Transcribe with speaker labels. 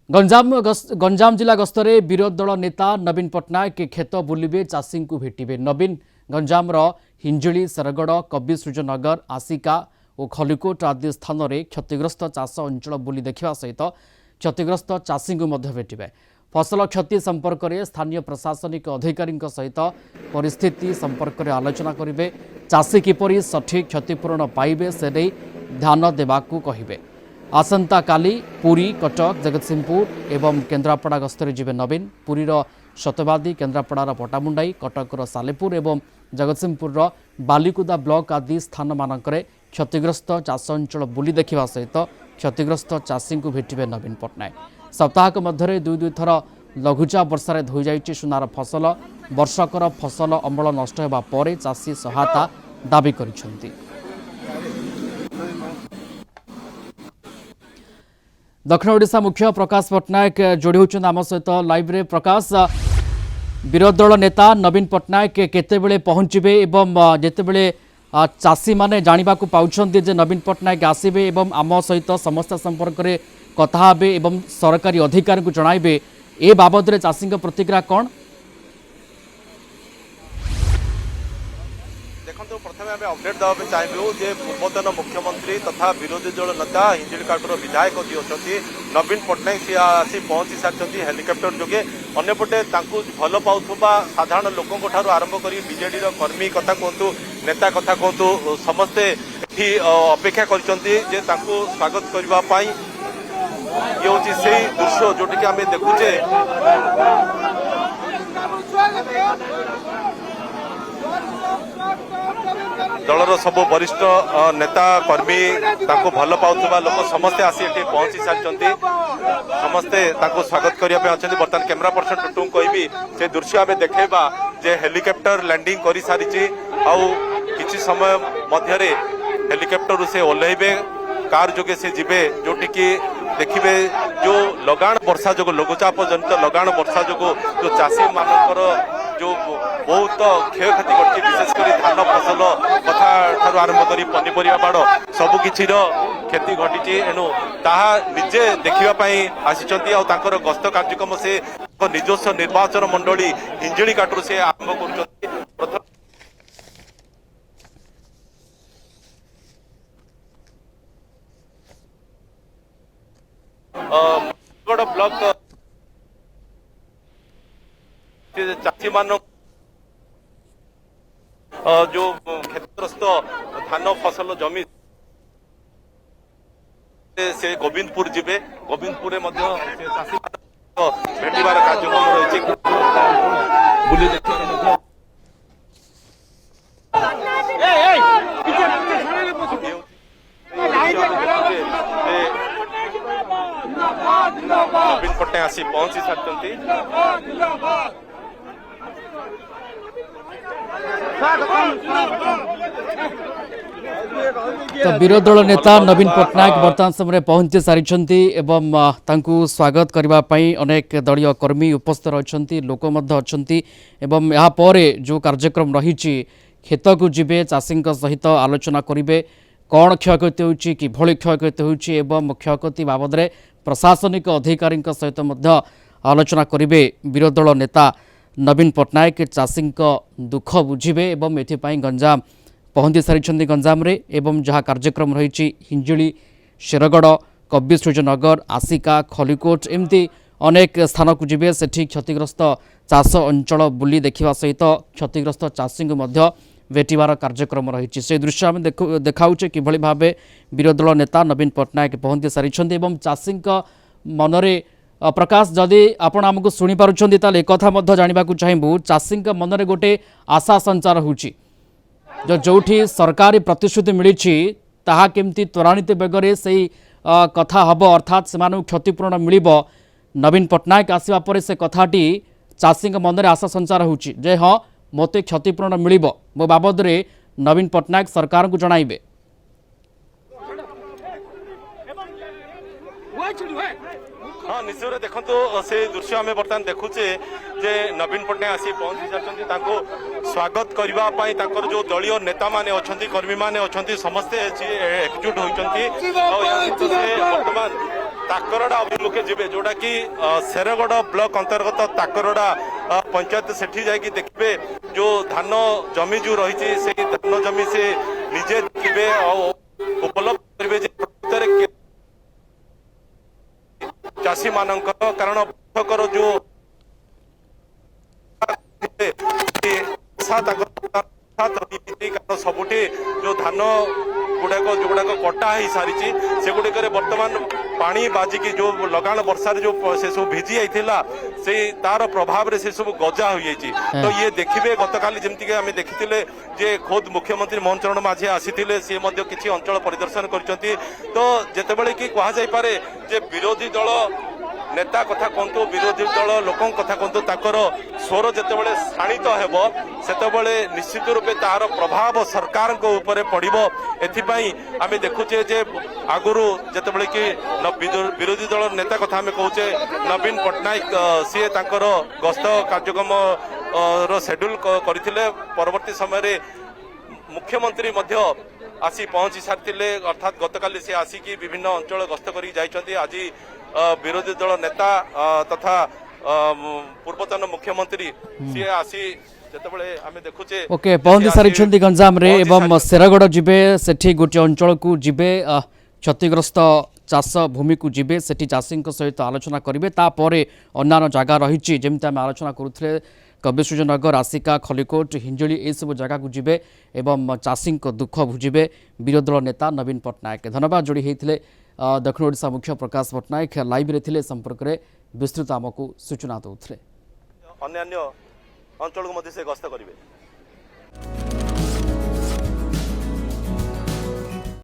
Speaker 1: गंजाम जिला गस्तरे विरोधी दल नेता नवीन पट्टनायक खेत बुलिबे चाषी को भेटिबे। नवीन गंजाम हिंजिली सरगड़ कविसृजनगर आसिका और खलिकोट आदि स्थान में क्षतिग्रस्त चाष अंचल बुली देखा सहित क्षतिग्रस्त चाषी को भेटिबे। फसल क्षति संपर्क में स्थानीय प्रशासनिक अधिकारी सहित परिस्थिति संपर्क में आलोचना करेंगे। चाषी किपरि सठिक क्षतिपूरण पाइबे से नहीं ध्यान देवाकू कहिबे। आसंता काली पुरी कटक जगतसिंहपुर एवं केन्द्रापड़ा गस्तरे जिबे नवीन। पुरीर शतवादी केन्द्रापड़ार पटामुंडाई कटकर सालेपुर एवं जगतसिंहपुर बालिकुदा ब्लॉक आदि स्थान मानकरे क्षतिग्रस्त चाष अंचल बुली देखा सहित क्षतिग्रस्त चाषी को भेटिबे नवीन पट्टनायक। सप्ताहक मध्य दुई थर लघुचाप वर्षार धोई जाइछि सुनार फसल। वर्षकर फसल अमल नष्ट होगा पर चाषी सहायता दाबी करिसेंति। दक्षिण ओडिशा मुख्य प्रकाश पट्टनायक जोड़ी होचन आम सहित लाइव रे। प्रकाश, विरोधी दल नेता नवीन पट्टनायक केतेबेले पहुंचबे एवं जेतेबेले चाषी माने जानिबा को पाउछन्ति जे नवीन पट्टनायक आसीबे एवं आम सहित समस्त संपर्क में कथा हेबे एवं सरकारी अधिकारी को जणाइबे, ए बाबद रे चाषी प्रतिक्रिया कौन?
Speaker 2: देखो प्रथम आम अपडेट देवाई चाहूँ जे पूर्वतन मुख्यमंत्री तथा विरोधी दल नेता हिंजिलकाटुर विधायक जी अच्छा नवीन पट्टनायक सी आसी पहुंची सारी हेलिकप्टर जोगे अंपटे भल पाउथुबा साधारण लोकों आरंभ कर बीजेडी कर्मी कथा कहतु नेता कथा कहतु समस्ते ये अपेक्षा कर स्वागत करने ये हूँ से दृश्य जोटि आम देखुचे। दलर सब वरिष्ठ नेता कर्मी भल पाउथुबा लोक समस्ते आसी एठी पहुंची सारी समस्ते स्वागत करने अच्छा। बर्तमान कैमरा पर्सन टुटू कहबी से दृश्य आम देखा जे हेलिकप्टर लैंडिंग कर सारी किसी समय मध्य हेलिकप्टर से ओह्लैबे कार जोगे से जीवे जोटि की देखिए जो लगाण वर्षा जो लघुचाप जनित लगाण वर्षा जो चाषी मानकर जो बहुत क्षयक्षति कर विशेषकर धान फसल कथा आरंभ कर पनीपरिया बाड़ सबकि क्षति घटी एणु ताहा निजे देखापी आसी गस्त कार्यक्रम से निजस्व निर्वाचन मंडली हिंजिली काटू से आरंभ कर ब्लॉक चाषी मान जो क्षतिग्रस्त धान फसल जमी से गोविंदपुर जीवे। गोविंदपुर चाषी भेटार कार्यक्रम रही बुली देखिए नवीन पट्टनायक आसी पहुंची सारी।
Speaker 1: तो विरोधी दल नेता नवीन पट्टनायक वर्तमान समय पहुंची सारी एवं स्वागत करने अनेक दलीय कर्मी उपस्थित अच्छा लोक एवं यापर जो कार्यक्रम रही खेत को जीवे चाषी सहित आलोचना करेंगे कौन क्षयक्षति होची किभଳି क्षयक्षति होची एवं क्षयक्षति बाबद में प्रशासनिक अधिकारी सहित आलोचना करेंगे। विरोधी दल नेता नवीन पट्टनायक चाषी दुख बुझे एवं एथिपाई गंजाम पहुंची सारी गंजाम रे एवं जहाँ कार्यक्रम रही हिंजिली शेरगड़ कविसृजनगर आसिका खलिकोट एमती अनेक स्थान को जीवे सेठी क्षतिग्रस्त चाष अंचल बुली देखा सहित क्षतिग्रस्त चाषी को भेटार कार्यक्रम रही से दृश्य आम देखाऊे किभଳି भावे विरोधी दल नेता नवीन पट्टनायक पहुंची सारी चाषी मनरे। प्रकाश, जदि आपण आमको शुणी पारुछंती ताले एक कथा मध्य जानिबा को चाहबू चाषी मनरे गोटे आशा संचार होची जोठी सरकारी प्रतिश्रुति मिली ताहा केमती त्वरान्वित बेगरे से कथा हब अर्थात से क्षतिपूरण मिल। नवीन पट्टनायक आसवा पर से कथाटी चाषी मनरे आशा संचार होची जे हाँ मते क्षतिपूरण मिल मो बाबद रे नवीन पट्टनायक सरकार को जणाइबे।
Speaker 2: हाँ निश्चय देखो से दृश्य आम बर्तमान देखुचे जे नवीन पट्टनायक आसी पहुंची सारी स्वागत करने जो दलीय नेता माने अच्छी कर्मी माने अच्छी समस्ते एकजुट होती बर्तमान ताकरडा अभिमुखे जीवे जोटा कि शेरगढ़ ब्लॉक अंतर्गत ताकरडा पंचायत सेठी जाकि देखिए जो धान जमी जो रही से धान जमी से निजे देखिए उपलब्ध करेंगे चाषी मान कारण कृषकर जो सबुठी जो धान गुड़ाक जोगुड़ाक कटा हो सारी से गुड़िक बर्तमान पानी बाजिकी जो लगाण वर्षा जो से सब भिजी जाइथिला से तार प्रभाव रे से सब गजा हो जाइछि। तो ये देखिबे गतकाली जेमति के आमे देखिथिले जे खुद मुख्यमंत्री मोहन चरण माझी आसीथिले से मध्य किछि अंचल परिदर्शन करचंती। तो जेतेबेले कि कहा जाय पारे जे विरोधी दल नेता कथा कहतु विरोधी दल लोक कथा कहतु ताकर स्वर जितेबाला शाणित हेब सेतेबाला निश्चित रूपे तार प्रभाव सरकार को ऊपर पड़िबो। एथिपाई आमे देखुचे जे आगुरु जितेबाला कि विरोधी दल नेता कथा आमे कहूचे नवीन पट्टनायक सी तांकर गस्त कार्यक्रम रो शेड्यूल करथिले परवर्ती समय रे मुख्यमंत्री मध्य आसी पहुंची सारी अर्थात गतकाली से आसिकी विभिन्न अंचल गस्त करी जाइछन्ती। आज विरोधी दल नेता तथा पूर्वतन मुख्यमंत्री सी आसी जेतेबेले आमे देखुचे
Speaker 1: ओके पहुंची सारी गंजाम रे एवं शेरगढ़ जिबे सेठी गोटे अंचल को जिबे क्षतिग्रस्त चाष भूमि को जिबे सेठी चाषी सहित आलोचना करेंगे तापर अन्य जगह रही जमी आम आलोचना करुले कबिसूर्यनगर आसिका खलिकोट हिंजली ये सब जगह को जिबे एवं चाषी दुख बुझे विरोधी दल नेता नवीन पट्टनायक। धन्यवाद जोड़ी होते दक्षिण ओडिशा मुख्य प्रकाश पट्टनायक लाइव रे थिले संपर्क में विस्तृत आमको सूचना दौले।
Speaker 2: अन्य अंचल को गस्त करेंगे।